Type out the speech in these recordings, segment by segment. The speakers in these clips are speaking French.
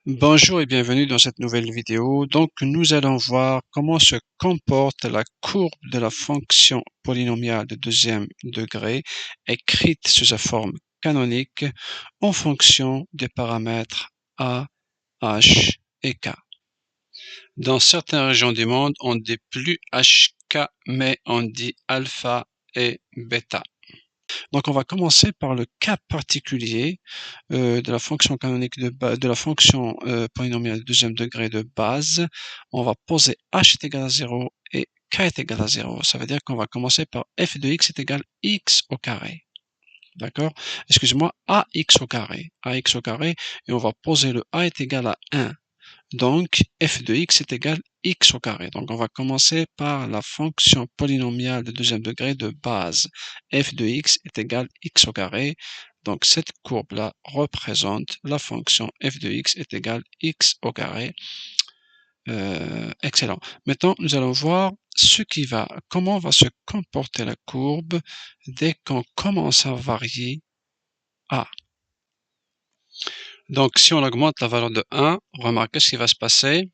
Bonjour et bienvenue dans cette nouvelle vidéo. Donc, nous allons voir comment se comporte la courbe de la fonction polynomiale de deuxième degré écrite sous sa forme canonique en fonction des paramètres a, h et k. Dans certaines régions du monde, on ne dit plus hk, mais on dit alpha et bêta. Donc, on va commencer par le cas particulier de la fonction canonique de la fonction polynomiale de deuxième degré de base. On va poser h est égal à 0 et k est égal à 0. Ça veut dire qu'on va commencer par f de x est égal à x au carré. D'accord? Excusez-moi, ax au carré. Ax au carré, et on va poser le a est égal à 1. Donc, f de x est égal à x au carré. Donc, on va commencer par la fonction polynomiale de deuxième degré de base. F de x est égal à x au carré. Donc, cette courbe-là représente la fonction f de x est égal à x au carré. Excellent. Maintenant, nous allons voir comment va se comporter la courbe dès qu'on commence à varier a. Donc, si on augmente la valeur de 1, remarquez ce qui va se passer.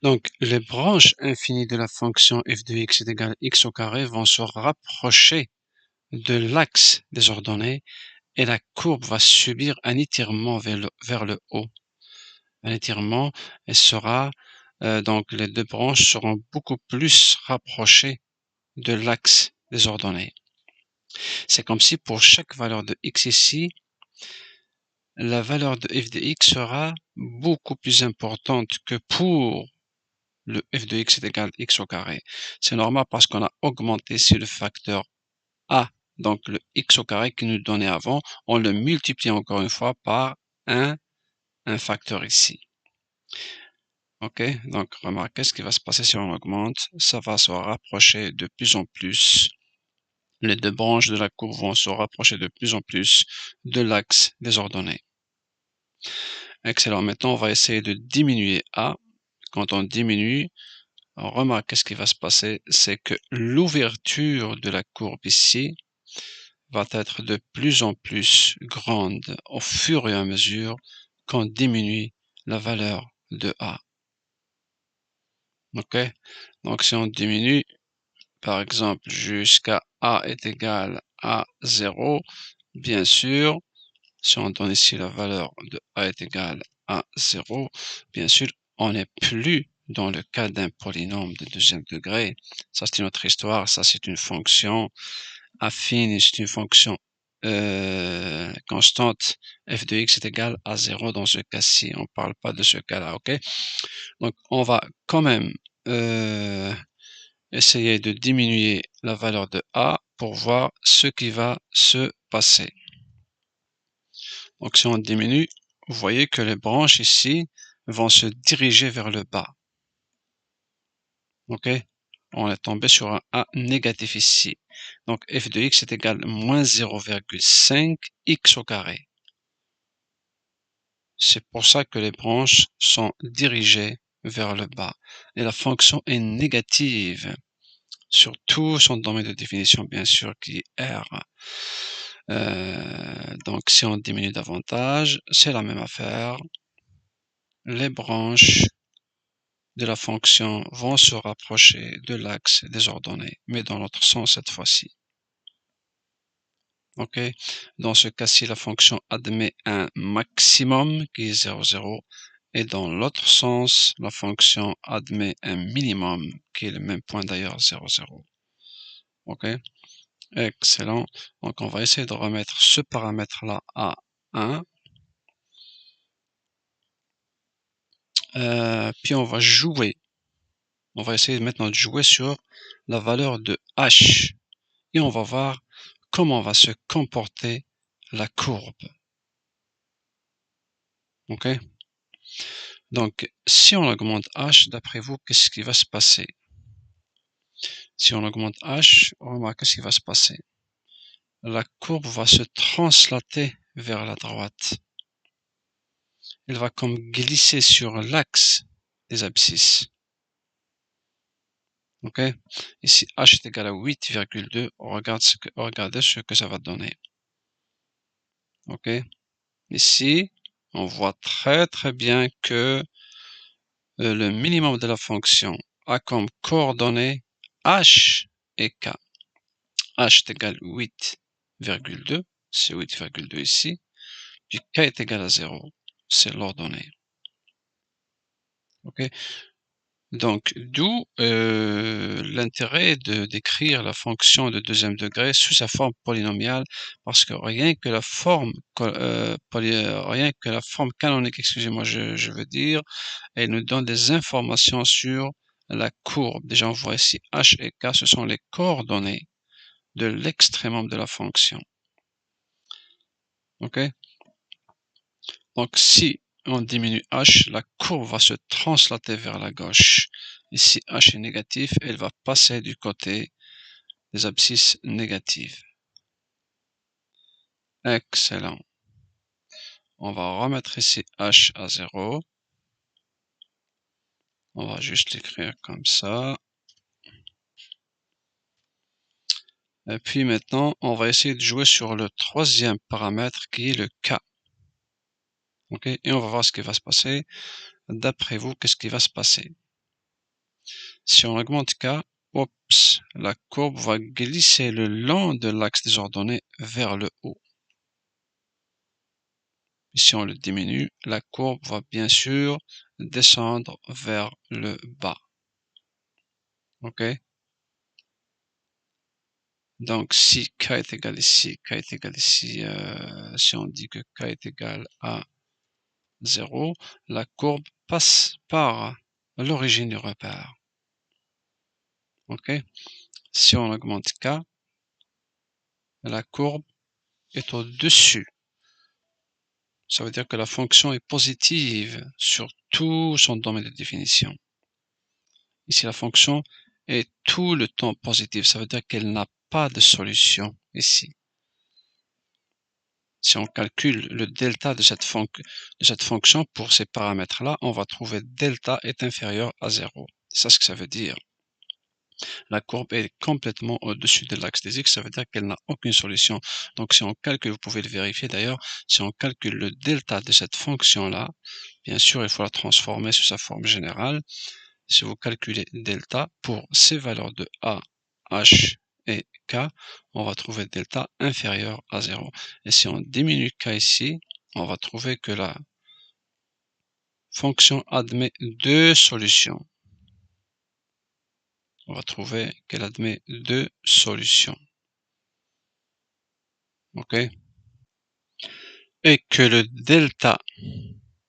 Donc, les branches infinies de la fonction f de x est égal à x au carré vont se rapprocher de l'axe des ordonnées et la courbe va subir un étirement vers le haut. Un étirement, donc les deux branches seront beaucoup plus rapprochées de l'axe des ordonnées. C'est comme si pour chaque valeur de x ici, la valeur de f de x sera beaucoup plus importante que pour le f de x est égal à x au carré. C'est normal parce qu'on a augmenté ici le facteur a, donc le x au carré qui nous donnait avant, on le multiplie encore une fois par un facteur ici. Ok, donc remarquez ce qui va se passer si on augmente, ça va se rapprocher de plus en plus. Les deux branches de la courbe vont se rapprocher de plus en plus de l'axe des ordonnées. Excellent, maintenant on va essayer de diminuer a. Quand on diminue, remarquez ce qui va se passer, c'est que l'ouverture de la courbe ici va être de plus en plus grande au fur et à mesure qu'on diminue la valeur de a. Ok? Donc si on diminue, par exemple, jusqu'à a est égal à 0, bien sûr, si on donne ici la valeur de a est égal à 0, bien sûr, on n'est plus dans le cas d'un polynôme de deuxième degré. Ça, c'est une autre histoire. Ça, c'est une fonction affine, c'est une fonction constante. F de x est égal à 0 dans ce cas-ci. On ne parle pas de ce cas-là, ok? Donc, on va quand même essayer de diminuer la valeur de a pour voir ce qui va se passer. Donc, si on diminue, vous voyez que les branches ici vont se diriger vers le bas. Ok? On est tombé sur un a négatif ici. Donc, f de x est égal à moins 0,5 x au carré. C'est pour ça que les branches sont dirigées vers le bas. Et la fonction est négative sur tout son domaine de définition, bien sûr, qui est R. Donc, si on diminue davantage, c'est la même affaire. Les branches de la fonction vont se rapprocher de l'axe des ordonnées, mais dans l'autre sens cette fois-ci. Ok, dans ce cas-ci, la fonction admet un maximum qui est 0, 0, et dans l'autre sens, la fonction admet un minimum qui est le même point d'ailleurs, 0, 0. Ok, excellent. Donc on va essayer de remettre ce paramètre-là à 1. Puis on va jouer. On va essayer maintenant de jouer sur la valeur de h. Et on va voir comment va se comporter la courbe. Ok? Donc, si on augmente h, d'après vous, qu'est-ce qui va se passer? Si on augmente h, remarquez ce qui va se passer. La courbe va se translater vers la droite. Elle va comme glisser sur l'axe des abscisses. Ok? Ici, h est égal à 8,2. Regardez ce que ça va donner. OK? Ici, on voit très, très bien que le minimum de la fonction a comme coordonnées h et k. H est égal à 8,2, c'est 8,2 ici, puis k est égal à 0, c'est l'ordonnée. OK? Donc, d'où l'intérêt de d'écrire la fonction de deuxième degré sous sa forme polynomiale, parce que rien que la forme canonique, excusez-moi, je veux dire, elle nous donne des informations sur la courbe. Déjà, on voit ici h et k, ce sont les coordonnées de l'extrémum de la fonction. OK? Donc, si on diminue h, la courbe va se translater vers la gauche. Et si h est négatif, elle va passer du côté des abscisses négatives. Excellent. On va remettre ici h à 0. On va juste l'écrire comme ça. Et puis maintenant, on va essayer de jouer sur le troisième paramètre qui est le k. OK? Et on va voir ce qui va se passer. D'après vous, qu'est-ce qui va se passer? Si on augmente k, oups, la courbe va glisser le long de l'axe des ordonnées vers le haut. Et si on le diminue, la courbe va bien sûr descendre vers le bas. OK? Donc, si k est égal ici, k est égal ici, si on dit que k est égal à 0, la courbe passe par l'origine du repère. OK? Si on augmente k, la courbe est au-dessus. Ça veut dire que la fonction est positive sur tout son domaine de définition. Ici, la fonction est tout le temps positive. Ça veut dire qu'elle n'a pas de solution ici. Si on calcule le delta de cette fonction pour ces paramètres-là, on va trouver delta est inférieur à 0. C'est ça ce que ça veut dire. La courbe est complètement au-dessus de l'axe des x, ça veut dire qu'elle n'a aucune solution. Donc si on calcule, vous pouvez le vérifier d'ailleurs, si on calcule le delta de cette fonction-là, bien sûr il faut la transformer sous sa forme générale. Si vous calculez delta pour ces valeurs de a, h et k, on va trouver delta inférieur à 0. Et si on diminue k ici, on va trouver que la fonction admet deux solutions. On va trouver qu'elle admet deux solutions. OK? Et que le delta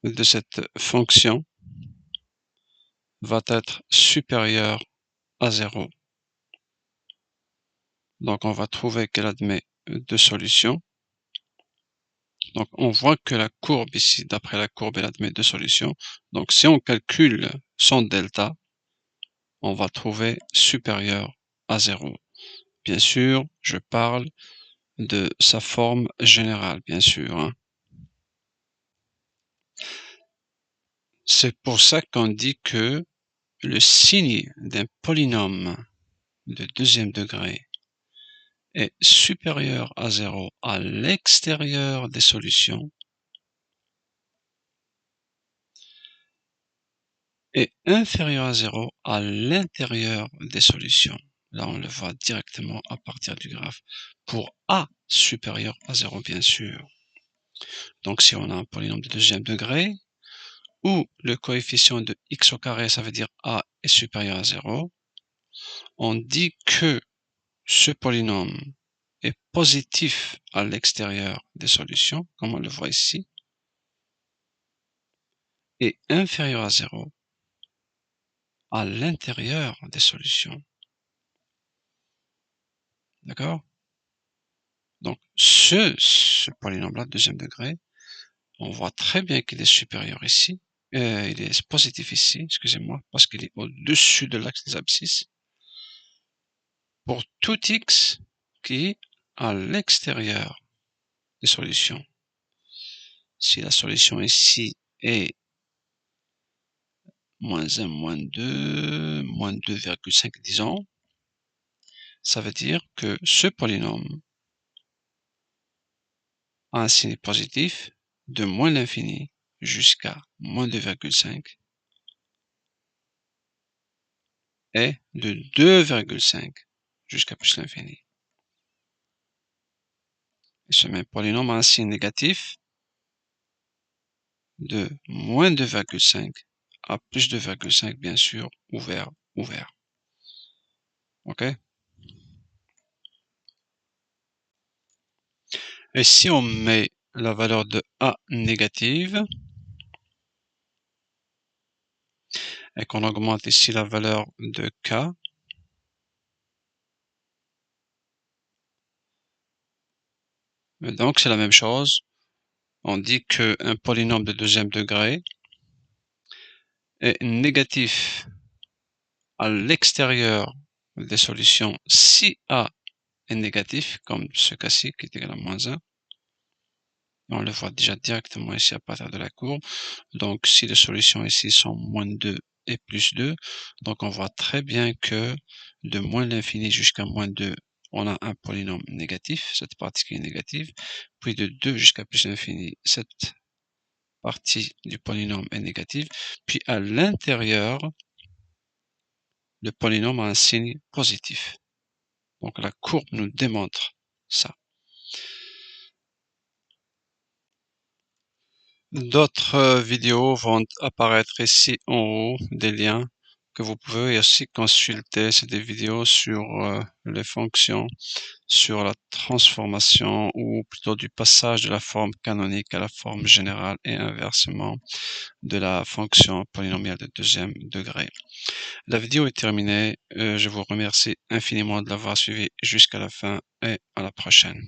de cette fonction va être supérieur à 0. Donc, on va trouver qu'elle admet deux solutions. Donc, on voit que la courbe ici, d'après la courbe, elle admet deux solutions. Donc, si on calcule son delta, on va trouver supérieur à 0. Bien sûr, je parle de sa forme générale, bien sûr, hein. C'est pour ça qu'on dit que le signe d'un polynôme de deuxième degré est supérieur à 0 à l'extérieur des solutions et inférieur à 0 à l'intérieur des solutions. Là, on le voit directement à partir du graphe. Pour a supérieur à 0, bien sûr. Donc, si on a un polynôme de deuxième degré, où le coefficient de x au carré, ça veut dire a est supérieur à 0, on dit que ce polynôme est positif à l'extérieur des solutions, comme on le voit ici, et inférieur à 0 à l'intérieur des solutions. D'accord? Donc, ce polynôme-là, deuxième degré, on voit très bien qu'il est supérieur ici. Il est positif ici, excusez-moi, parce qu'il est au-dessus de l'axe des abscisses. Pour tout x qui est à l'extérieur des solutions. Si la solution ici est moins 1, moins 2, moins 2,5, disons, ça veut dire que ce polynôme a un signe positif de moins l'infini jusqu'à moins 2,5 et de 2,5 jusqu'à plus l'infini. Et ce même polynôme a un signe négatif de moins 2,5 à plus 2,5, bien sûr, ouvert. OK? Et si on met la valeur de A négative et qu'on augmente ici la valeur de K, donc c'est la même chose. On dit qu'un polynôme de deuxième degré est négatif à l'extérieur des solutions si A est négatif, comme ce cas-ci qui est égal à moins 1. On le voit déjà directement ici à partir de la courbe. Donc, si les solutions ici sont moins 2 et plus 2, donc on voit très bien que de moins l'infini jusqu'à moins 2, on a un polynôme négatif, cette partie qui est négative, puis de 2 jusqu'à plus l'infini, cette partie du polynôme est négative, puis à l'intérieur, le polynôme a un signe positif. Donc la courbe nous démontre ça. D'autres vidéos vont apparaître ici en haut, des liens que vous pouvez aussi consulter. C'est des vidéos sur les fonctions, sur la transformation ou plutôt du passage de la forme canonique à la forme générale et inversement de la fonction polynomiale de deuxième degré. La vidéo est terminée. Je vous remercie infiniment de l'avoir suivi jusqu'à la fin et à la prochaine.